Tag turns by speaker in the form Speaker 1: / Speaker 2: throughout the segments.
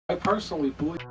Speaker 1: I personally believe.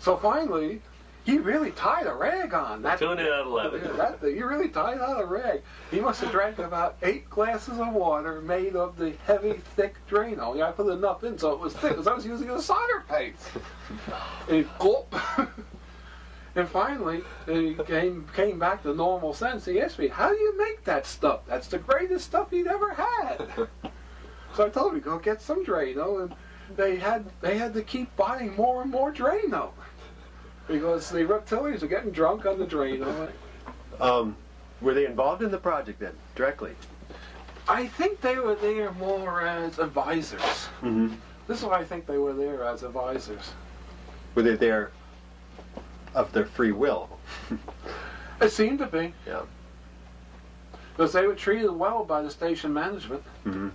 Speaker 1: So finally, he really tied a rag on.
Speaker 2: Tune it out 11.
Speaker 1: He really tied on a rag. He must have drank about 8 glasses of water made of the heavy, thick Drano. Yeah, I put enough in so it was thick because I was using a solder paste. And gulp. And finally, he came back to normal sense. He asked me, "How do you make that stuff? That's the greatest stuff he'd ever had." So I told him, "Go get some Drano," and they had to keep buying more and more Drano because the reptilians are getting drunk on the Drano.
Speaker 3: Were they involved in the project then, directly?
Speaker 1: I think they were there more as advisors.
Speaker 3: Mm-hmm.
Speaker 1: This is why I think they were there as advisors.
Speaker 3: Were they there of their free will?
Speaker 1: It seemed to be.
Speaker 3: Yeah.
Speaker 1: Because they were treated well by the station management.
Speaker 3: Mm-hmm.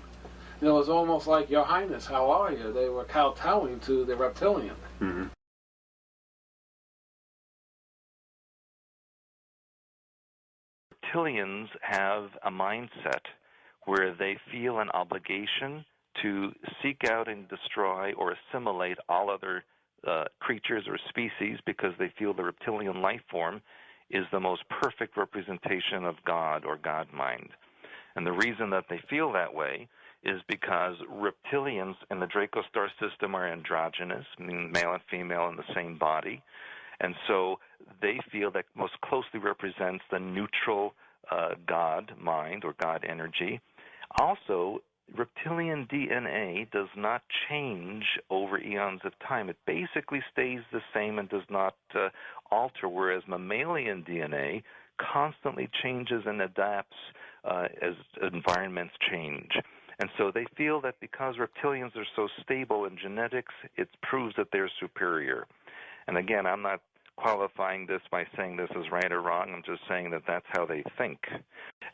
Speaker 1: It was almost like, "Your Highness, how are you?" They were kowtowing to the Reptilian.
Speaker 3: Mm-hmm.
Speaker 2: Reptilians have a mindset where they feel an obligation to seek out and destroy or assimilate all other creatures or species because they feel the reptilian life form is the most perfect representation of God or God mind. And the reason that they feel that way is because reptilians in the Draco star system are androgynous, meaning male and female in the same body. And so they feel that most closely represents the neutral God mind or God energy. Also, reptilian DNA does not change over eons of time. It basically stays the same and does not alter, whereas mammalian DNA constantly changes and adapts as environments change. And so they feel that because reptilians are so stable in genetics, it proves that they're superior. And again, I'm not qualifying this by saying this is right or wrong. I'm just saying that that's how they think.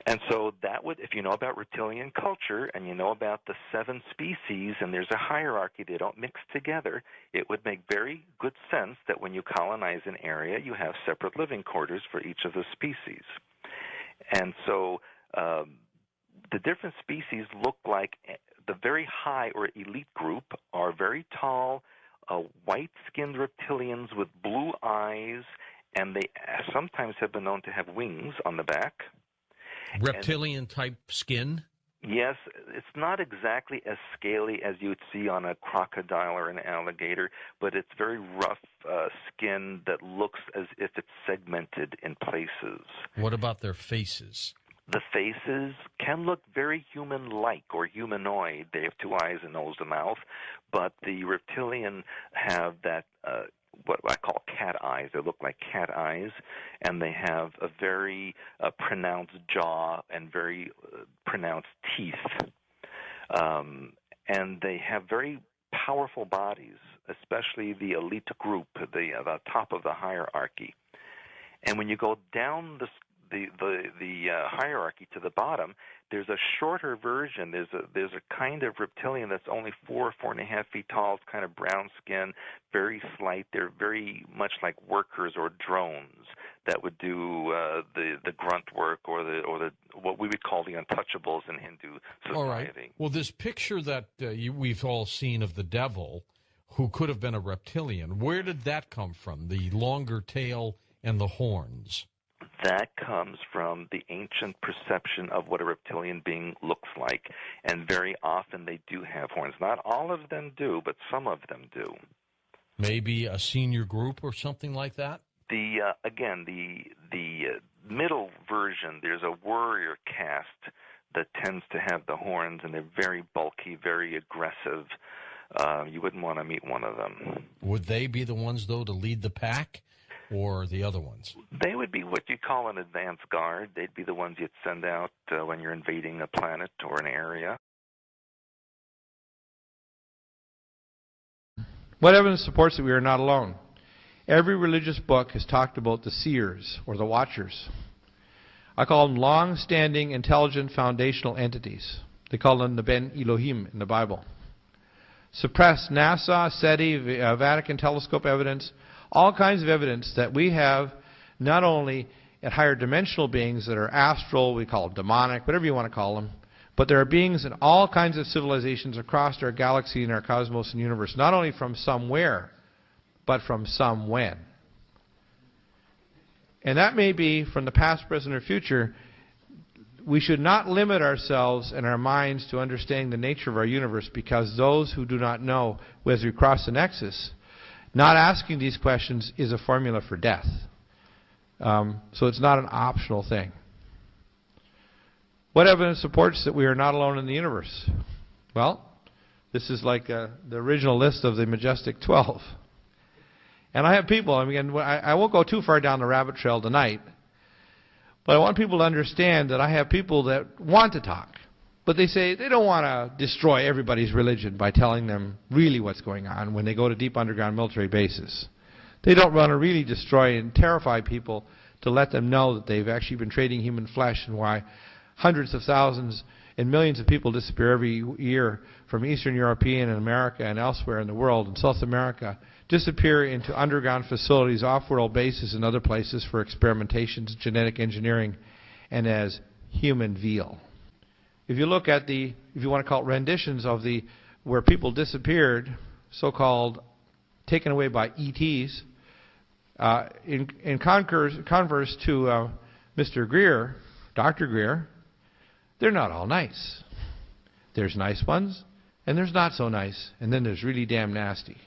Speaker 2: And so that would, if you know about reptilian culture and you know about the 7 species and there's a hierarchy, they don't mix together, it would make very good sense that when you colonize an area, you have separate living quarters for each of the species. And so the different species look like the very high or elite group are very tall, white-skinned reptilians with blue eyes, and they sometimes have been known to have wings on the back.
Speaker 4: Reptilian-type skin?
Speaker 2: Yes, it's not exactly as scaly as you would see on a crocodile or an alligator, but it's very rough skin that looks as if it's segmented in places.
Speaker 4: What about their faces?
Speaker 2: The faces can look very human-like or humanoid. They have 2 eyes, a nose, a mouth, but the reptilian have that what I call cat eyes. They look like cat eyes, and they have a very pronounced jaw and very pronounced teeth. And they have very powerful bodies, especially the elite group, the top of the hierarchy. And when you go down the hierarchy to the bottom, there's a shorter version. There's a kind of reptilian that's only 4.5 feet tall. It's kind of brown skin, very slight. They're very much like workers or drones that would do the grunt work or the what we would call the untouchables in Hindu society.
Speaker 4: All right. Well, this picture that we've all seen of the devil, who could have been a reptilian, where did that come from? The longer tail and the horns.
Speaker 2: That comes from the ancient perception of what a reptilian being looks like, and very often they do have horns. Not all of them do, but some of them do.
Speaker 4: Maybe a senior group or something like that?
Speaker 2: The middle version, there's a warrior caste that tends to have the horns, and they're very bulky, very aggressive. You wouldn't want to meet one of them.
Speaker 4: Would they be the ones, though, to lead the pack? Or the other ones?
Speaker 2: They would be what you call an advance guard. They'd be the ones you'd send out when you're invading a planet or an area.
Speaker 5: What evidence supports that we are not alone? Every religious book has talked about the seers or the watchers. I call them long-standing, intelligent, foundational entities. They call them the Ben Elohim in the Bible. Suppressed NASA, SETI, Vatican telescope evidence, all kinds of evidence that we have not only at higher dimensional beings that are astral, we call them demonic, whatever you want to call them, but there are beings in all kinds of civilizations across our galaxy and our cosmos and universe, not only from somewhere, but from some when. And that may be from the past, present, or future. We should not limit ourselves and our minds to understanding the nature of our universe, because those who do not know, as we cross the nexus, not asking these questions is a formula for death. So it's not an optional thing. What evidence supports that we are not alone in the universe? Well, this is like the original list of the Majestic 12. And I have people, I won't go too far down the rabbit trail tonight, but I want people to understand that I have people that want to talk. But they say they don't want to destroy everybody's religion by telling them really what's going on when they go to deep underground military bases. They don't want to really destroy and terrify people to let them know that they've actually been trading human flesh, and why hundreds of thousands and millions of people disappear every year from Eastern European and America and elsewhere in the world, and South America, disappear into underground facilities, off-world bases, and other places for experimentations, genetic engineering, and as human veal. If you look at if you want to call it renditions of where people disappeared, so-called taken away by ETs, in converse to Mr. Greer, Dr. Greer, they're not all nice. There's nice ones, and there's not so nice, and then there's really damn nasty.